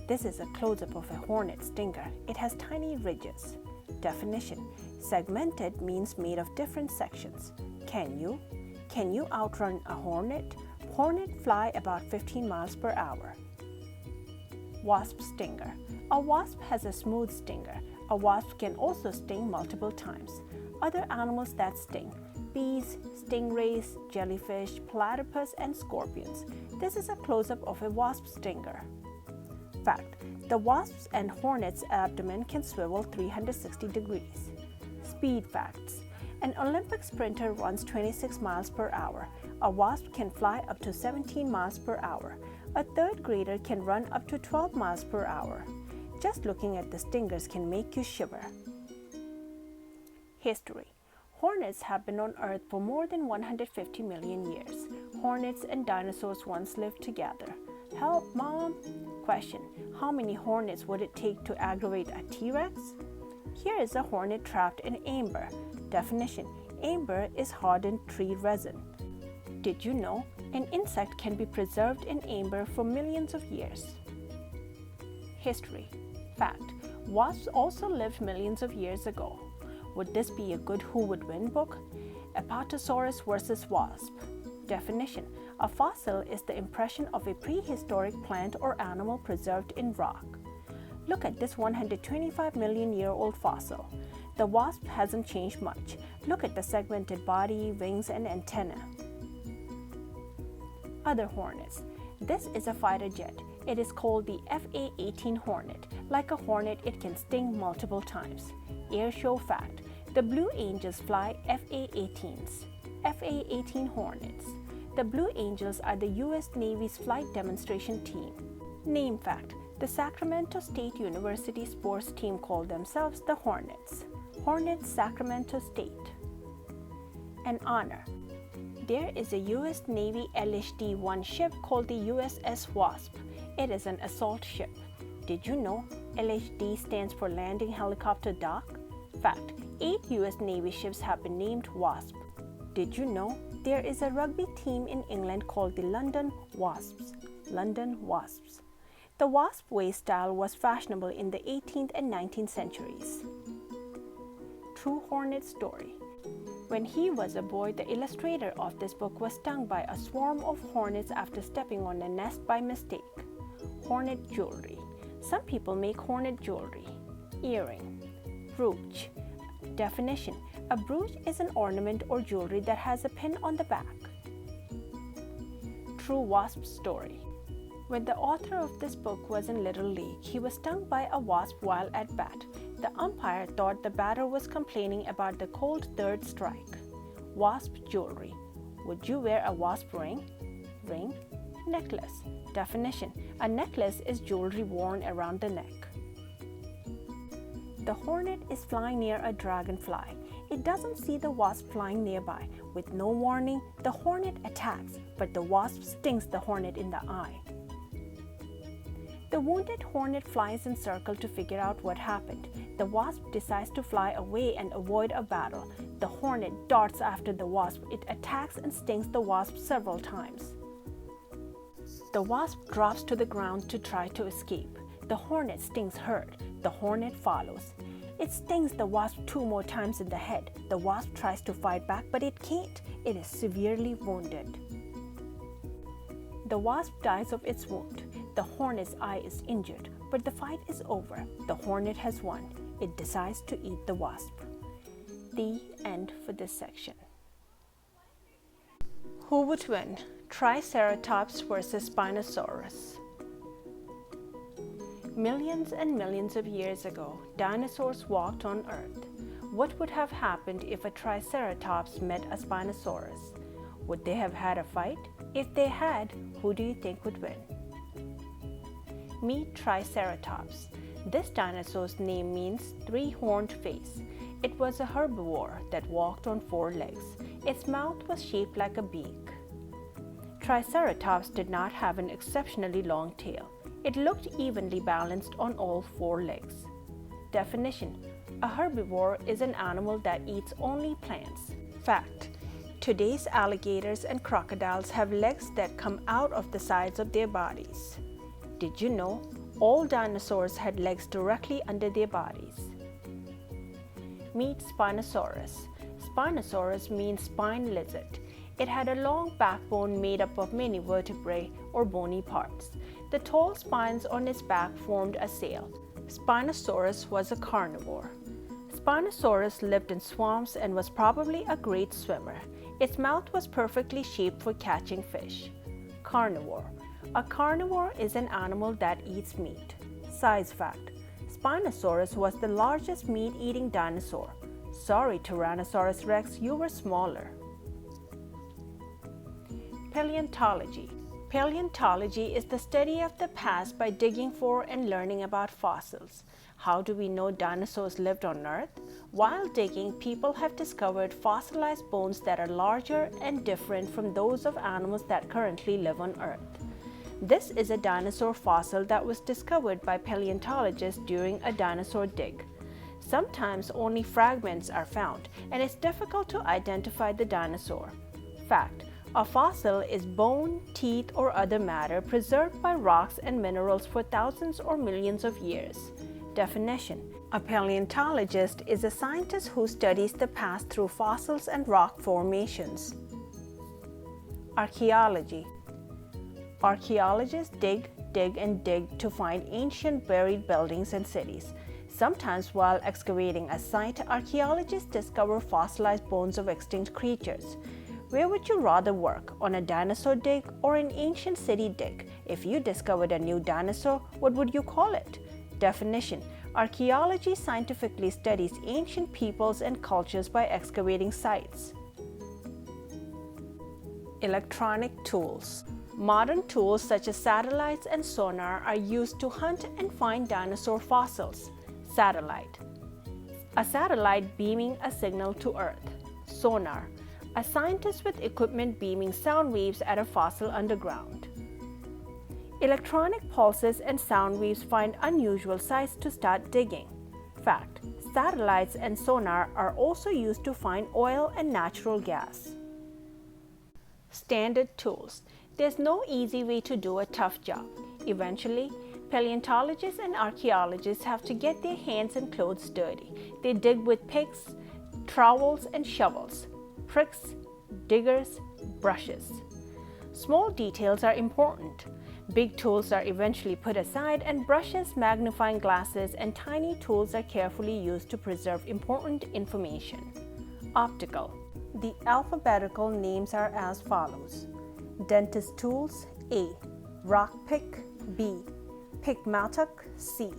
This is a close-up of a hornet stinger. It has tiny ridges. Definition. Segmented means made of different sections. Can you outrun a hornet? Hornet fly about 15 miles per hour. Wasp Stinger. A wasp has a smooth stinger. A wasp can also sting multiple times. Other animals that sting: bees, stingrays, jellyfish, platypus, and scorpions. This is a close-up of a wasp stinger. Fact. The wasp's and hornet's abdomen can swivel 360 degrees. Speed facts. An Olympic sprinter runs 26 miles per hour. A wasp can fly up to 17 miles per hour. A 3rd grader can run up to 12 miles per hour. Just looking at the stingers can make you shiver. History. Hornets have been on Earth for more than 150 million years. Hornets and dinosaurs once lived together. Help, Mom! Question. How many hornets would it take to aggravate a T-Rex? Here is a hornet trapped in amber. Definition. Amber is hardened tree resin. Did you know an insect can be preserved in amber for millions of years? History. Fact: wasps also lived millions of years ago. Would this be a good Who Would Win book? Apatosaurus versus wasp. Definition: a fossil is the impression of a prehistoric plant or animal preserved in rock. Look at this 125-million-year-old fossil. The wasp hasn't changed much. Look at the segmented body, wings, and antenna. Other hornets. This is a fighter jet. It is called the FA-18 Hornet. Like a hornet, it can sting multiple times. Airshow fact: the Blue Angels fly FA-18s. FA-18 Hornets. The Blue Angels are the U.S. Navy's flight demonstration team. Name fact: the Sacramento State University sports team called themselves the Hornets. Hornets, Sacramento State. An honor. There is a U.S. Navy LHD-1 ship called the USS Wasp. It is an assault ship. Did you know LHD stands for Landing Helicopter Dock? Fact: 8 U.S. Navy ships have been named Wasp. Did you know there is a rugby team in England called the London Wasps? London Wasps. The wasp waist style was fashionable in the 18th and 19th centuries. True Hornet Story. When he was a boy, the illustrator of this book was stung by a swarm of hornets after stepping on a nest by mistake. Hornet jewelry. Some people make hornet jewelry. Earring. Brooch. Definition: a brooch is an ornament or jewelry that has a pin on the back. True wasp story. When the author of this book was in Little League, he was stung by a wasp while at bat. The umpire thought the batter was complaining about the cold third strike. Wasp jewelry. Would you wear a wasp ring? Ring. Necklace. Definition: a necklace is jewelry worn around the neck. The hornet is flying near a dragonfly. It doesn't see the wasp flying nearby. With no warning, the hornet attacks, but the wasp stings the hornet in the eye. The wounded hornet flies in circle to figure out what happened. The wasp decides to fly away and avoid a battle. The hornet darts after the wasp. It attacks and stings the wasp several times. The wasp drops to the ground to try to escape. The hornet stings hurt. The hornet follows. It stings the wasp 2 more times in the head. The wasp tries to fight back, but it can't. It is severely wounded. The wasp dies of its wound. The hornet's eye is injured, but the fight is over. The hornet has won. It decides to eat the wasp. The end for this section. Who would win? Triceratops versus Spinosaurus. Millions and millions of years ago, dinosaurs walked on Earth. What would have happened if a Triceratops met a Spinosaurus? Would they have had a fight? If they had, who do you think would win? Meet Triceratops. This dinosaur's name means 3-horned face. It was a herbivore that walked on 4 legs. Its mouth was shaped like a beak. Triceratops did not have an exceptionally long tail. It looked evenly balanced on all 4 legs. Definition: a herbivore is an animal that eats only plants. Fact: today's alligators and crocodiles have legs that come out of the sides of their bodies. Did you know all dinosaurs had legs directly under their bodies? Meet Spinosaurus. Spinosaurus means spine lizard. It had a long backbone made up of many vertebrae or bony parts. The tall spines on its back formed a sail. Spinosaurus was a carnivore. Spinosaurus lived in swamps and was probably a great swimmer. Its mouth was perfectly shaped for catching fish. Carnivore. A carnivore is an animal that eats meat. Size fact: Spinosaurus was the largest meat-eating dinosaur. Sorry, Tyrannosaurus rex, you were smaller. Paleontology. Paleontology is the study of the past by digging for and learning about fossils. How do we know dinosaurs lived on Earth? While digging, people have discovered fossilized bones that are larger and different from those of animals that currently live on Earth. This is a dinosaur fossil that was discovered by paleontologists during a dinosaur dig. Sometimes only fragments are found, and it's difficult to identify the dinosaur. Fact: A fossil is bone, teeth, or other matter preserved by rocks and minerals for thousands or millions of years. Definition: a paleontologist is a scientist who studies the past through fossils and rock formations. Archaeology. Archaeologists dig to find ancient buried buildings and cities. Sometimes while excavating a site, archaeologists discover fossilized bones of extinct creatures. Where would you rather work, on a dinosaur dig or an ancient city dig? If you discovered a new dinosaur, what would you call it? Definition: archaeology scientifically studies ancient peoples and cultures by excavating sites. Electronic tools. Modern tools such as satellites and sonar are used to hunt and find dinosaur fossils. Satellite. A satellite beaming a signal to Earth. Sonar. A scientist with equipment beaming sound waves at a fossil underground. Electronic pulses and sound waves find unusual sites to start digging. Fact: satellites and sonar are also used to find oil and natural gas. Standard tools. There's no easy way to do a tough job. Eventually, paleontologists and archaeologists have to get their hands and clothes dirty. They dig with picks, trowels, and shovels, pricks, diggers, brushes. Small details are important. Big tools are eventually put aside, and brushes, magnifying glasses, and tiny tools are carefully used to preserve important information. Optical. The alphabetical names are as follows: dentist tools A, rock pick B, pick mattock C,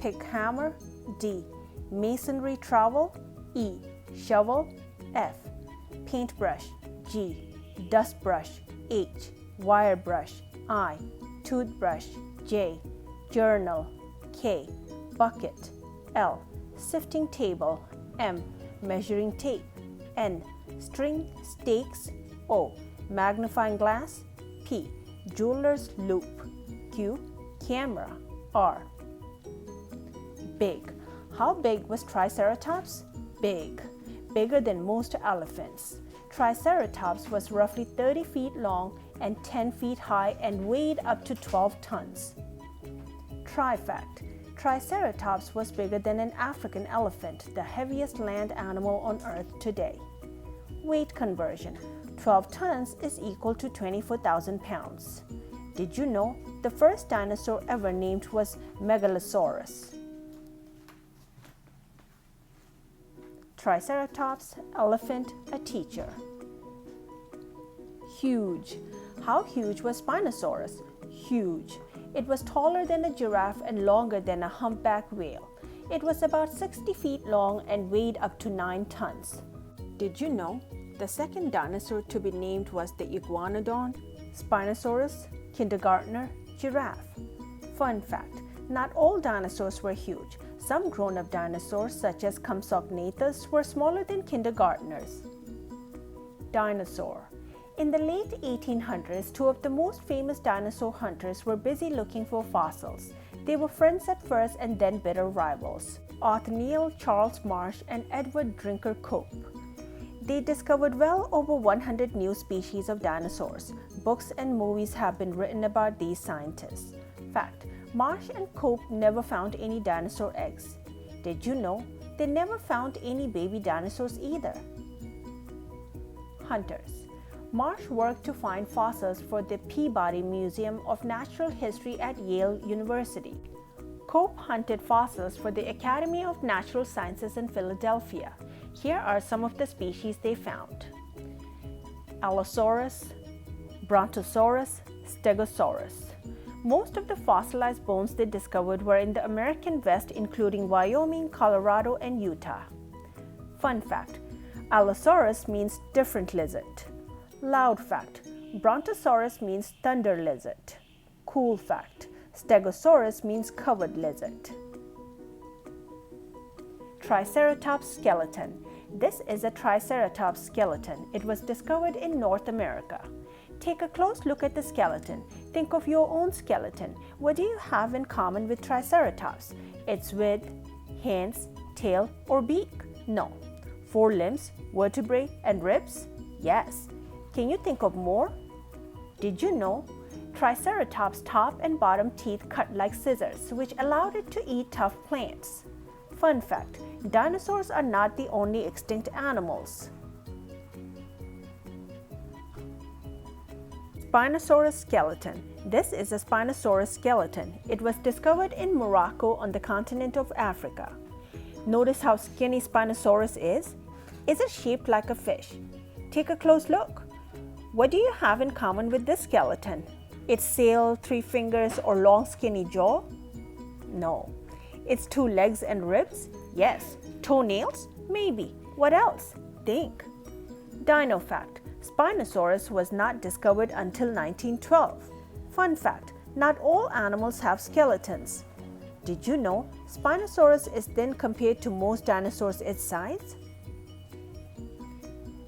pick hammer D, masonry trowel E, shovel F, paintbrush G, dust brush H, wire brush I, toothbrush J, journal K, bucket L, sifting table M, measuring tape N, string stakes O, magnifying glass P, jeweler's loop Q, camera R. Big. How big was Triceratops? Big. Bigger than most elephants. Triceratops was roughly 30 feet long and 10 feet high and weighed up to 12 tons. Tri-fact. Triceratops was bigger than an African elephant, the heaviest land animal on Earth today. Weight conversion. 12 tons is equal to 24,000 pounds. Did you know the first dinosaur ever named was Megalosaurus? Triceratops, elephant, a teacher. Huge. How huge was Spinosaurus? Huge. It was taller than a giraffe and longer than a humpback whale. It was about 60 feet long and weighed up to 9 tons. Did you know the second dinosaur to be named was the iguanodon? Spinosaurus, kindergartner, giraffe. Fun fact: not all dinosaurs were huge. Some grown-up dinosaurs, such as Compsognathus, were smaller than kindergartners. Dinosaur. In the late 1800s, two of the most famous dinosaur hunters were busy looking for fossils. They were friends at first and then bitter rivals: Othniel Charles Marsh and Edward Drinker Cope. They discovered well over 100 new species of dinosaurs. Books and movies have been written about these scientists. Fact: Marsh and Cope never found any dinosaur eggs. Did you know they never found any baby dinosaurs either? Hunters. Marsh worked to find fossils for the Peabody Museum of Natural History at Yale University. Cope hunted fossils for the Academy of Natural Sciences in Philadelphia. Here are some of the species they found: Allosaurus, Brontosaurus, Stegosaurus. Most of the fossilized bones they discovered were in the American West, including Wyoming, Colorado, and Utah. Fun fact: Allosaurus means different lizard. Loud fact: Brontosaurus means thunder lizard. Cool fact: Stegosaurus means covered lizard. Triceratops skeleton. This is a Triceratops skeleton. It was discovered in North America. Take a close look at the skeleton. Think of your own skeleton. What do you have in common with Triceratops? Its width, hands, tail, or beak? No. 4 limbs, vertebrae, and ribs? Yes. Can you think of more? Did you know Triceratops' top and bottom teeth cut like scissors, which allowed it to eat tough plants? Fun fact, dinosaurs are not the only extinct animals. Spinosaurus skeleton. This is a Spinosaurus skeleton. It was discovered in Morocco on the continent of Africa. Notice how skinny Spinosaurus is? Is it shaped like a fish? Take a close look. What do you have in common with this skeleton? Its tail, 3 fingers, or long skinny jaw? No. Its 2 legs and ribs? Yes. Toenails? Maybe. What else? Think. Dino fact. Spinosaurus was not discovered until 1912. Fun fact, not all animals have skeletons. Did you know Spinosaurus is then compared to most dinosaurs its size?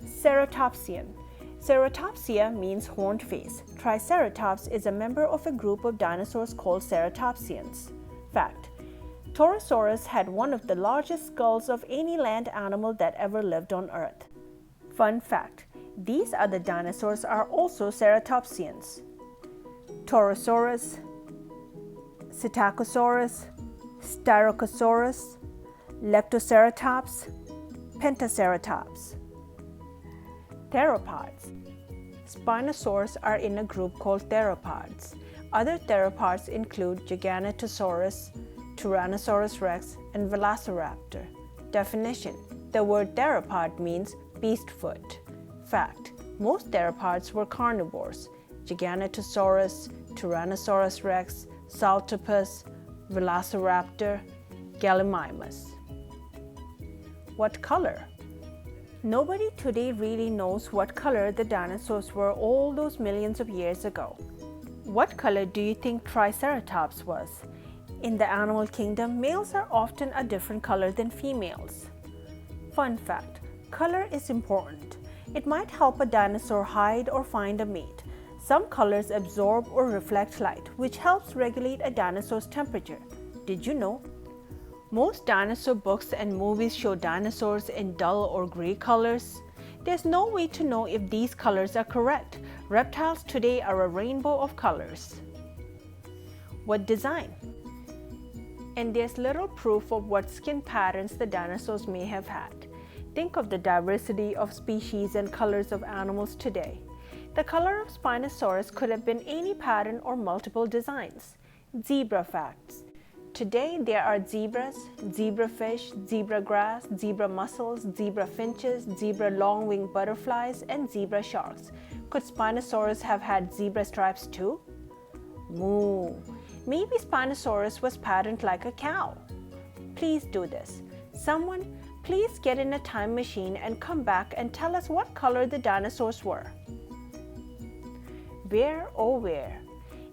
Ceratopsian. Ceratopsia means horned face. Triceratops is a member of a group of dinosaurs called Ceratopsians. Fact, Torosaurus had one of the largest skulls of any land animal that ever lived on Earth. Fun fact, these other dinosaurs are also Ceratopsians. Torosaurus, Psittacosaurus, Styracosaurus, Leptoceratops, Pentaceratops. Theropods. Spinosaurs are in a group called theropods. Other theropods include Giganotosaurus, Tyrannosaurus rex, and Velociraptor. Definition: the word theropod means beast foot. Fact: most theropods were carnivores. Giganotosaurus, Tyrannosaurus rex, Saltopus, Velociraptor, Gallimimus. What color? Nobody today really knows what color the dinosaurs were all those millions of years ago. What color do you think Triceratops was? In the animal kingdom, males are often a different color than females. Fun fact, color is important. It might help a dinosaur hide or find a mate. Some colors absorb or reflect light, which helps regulate a dinosaur's temperature. Did you know? Most dinosaur books and movies show dinosaurs in dull or gray colors. There's no way to know if these colors are correct. Reptiles today are a rainbow of colors. What design? And there's little proof of what skin patterns the dinosaurs may have had. Think of the diversity of species and colors of animals today. The color of Spinosaurus could have been any pattern or multiple designs. Zebra facts. Today there are zebras, zebrafish, zebra grass, zebra mussels, zebra finches, zebra long-winged butterflies, and zebra sharks. Could Spinosaurus have had zebra stripes too? Moo. Maybe Spinosaurus was patterned like a cow. Please do this. Someone, please get in a time machine and come back and tell us what color the dinosaurs were. Where, oh where?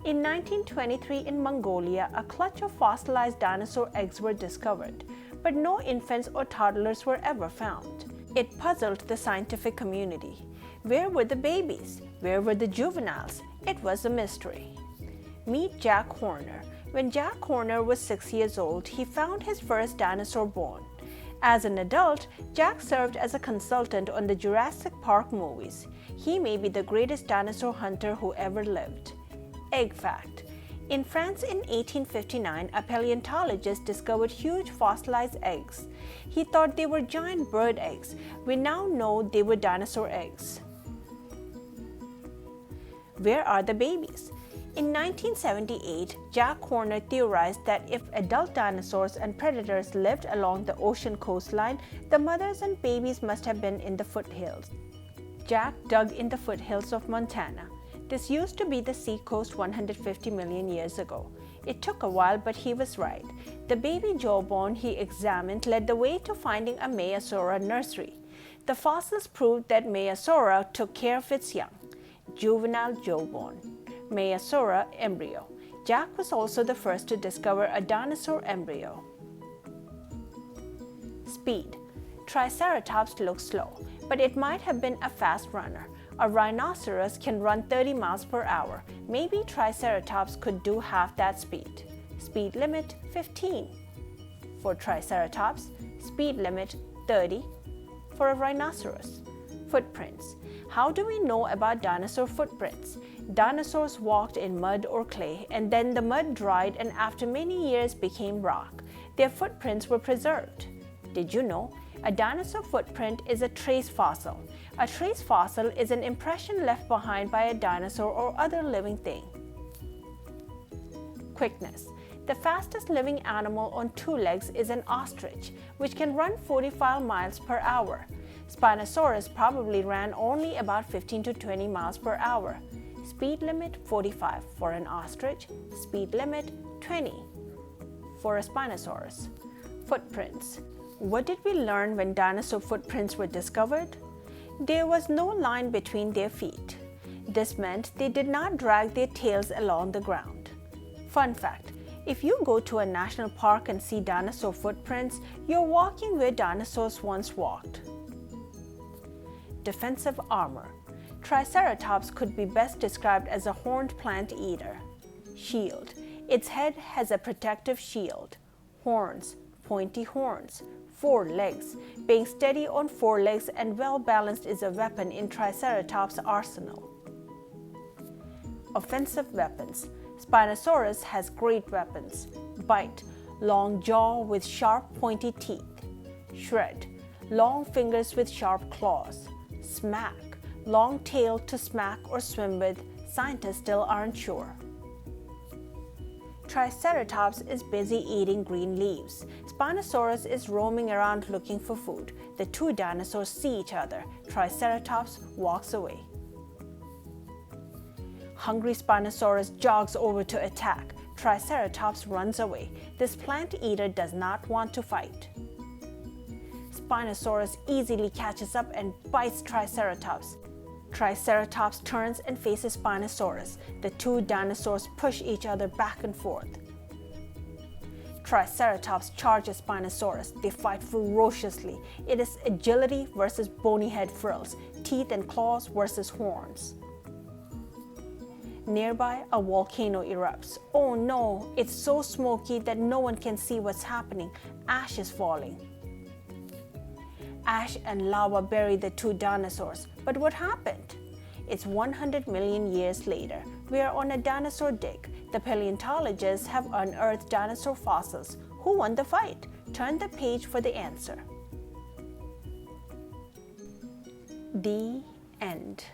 In 1923 in Mongolia, a clutch of fossilized dinosaur eggs were discovered, but no infants or toddlers were ever found. It puzzled the scientific community. Where were the babies? Where were the juveniles? It was a mystery. Meet Jack Horner. When Jack Horner was 6 years old, he found his first dinosaur bone. As an adult, Jack served as a consultant on the Jurassic Park movies. He may be the greatest dinosaur hunter who ever lived. Egg fact. In France in 1859, a paleontologist discovered huge fossilized eggs. He thought they were giant bird eggs. We now know they were dinosaur eggs. Where are the babies? In 1978, Jack Horner theorized that if adult dinosaurs and predators lived along the ocean coastline, the mothers and babies must have been in the foothills. Jack dug in the foothills of Montana. This used to be the seacoast 150 million years ago. It took a while, but he was right. The baby jawbone he examined led the way to finding a Maiasaura nursery. The fossils proved that Maiasaura took care of its young. Juvenile jawbone. Maiasaura embryo. Jack was also the first to discover a dinosaur embryo. Speed. Triceratops looks slow, but it might have been a fast runner. A rhinoceros can run 30 miles per hour. Maybe Triceratops could do half that speed. Speed limit 15. For Triceratops, speed limit 30. For a rhinoceros. Footprints. How do we know about dinosaur footprints? Dinosaurs walked in mud or clay, and then the mud dried and after many years became rock. Their footprints were preserved. Did you know? A dinosaur footprint is a trace fossil. A trace fossil is an impression left behind by a dinosaur or other living thing. Quickness. The fastest living animal on two legs is an ostrich, which can run 45 miles per hour. Spinosaurus probably ran only about 15 to 20 miles per hour. Speed limit 45 for an ostrich, speed limit 20 for a Spinosaurus. Footprints. What did we learn when dinosaur footprints were discovered? There was no line between their feet. This meant they did not drag their tails along the ground. Fun fact, if you go to a national park and see dinosaur footprints, you're walking where dinosaurs once walked. Defensive armor. Triceratops could be best described as a horned plant eater. Shield. Its head has a protective shield. Horns. Pointy horns. 4 legs. Being steady on 4 legs and well balanced is a weapon in Triceratops' arsenal. Offensive weapons. Spinosaurus has great weapons. Bite. Long jaw with sharp pointy teeth. Shred. Long fingers with sharp claws. Smack. Long tail to smack or swim with. Scientists still aren't sure. Triceratops is busy eating green leaves. Spinosaurus is roaming around looking for food. The two dinosaurs see each other. Triceratops walks away. Hungry Spinosaurus jogs over to attack. Triceratops runs away. This plant eater does not want to fight. Spinosaurus easily catches up and bites Triceratops. Triceratops turns and faces Spinosaurus. The two dinosaurs push each other back and forth. Triceratops charges Spinosaurus. They fight ferociously. It is agility versus bony head frills, teeth and claws versus horns. Nearby, a volcano erupts. Oh no, it's so smoky that no one can see what's happening. Ash is falling. Ash and lava bury the two dinosaurs. But what happened? It's 100 million years later. We are on a dinosaur dig. The paleontologists have unearthed dinosaur fossils. Who won the fight? Turn the page for the answer. The end.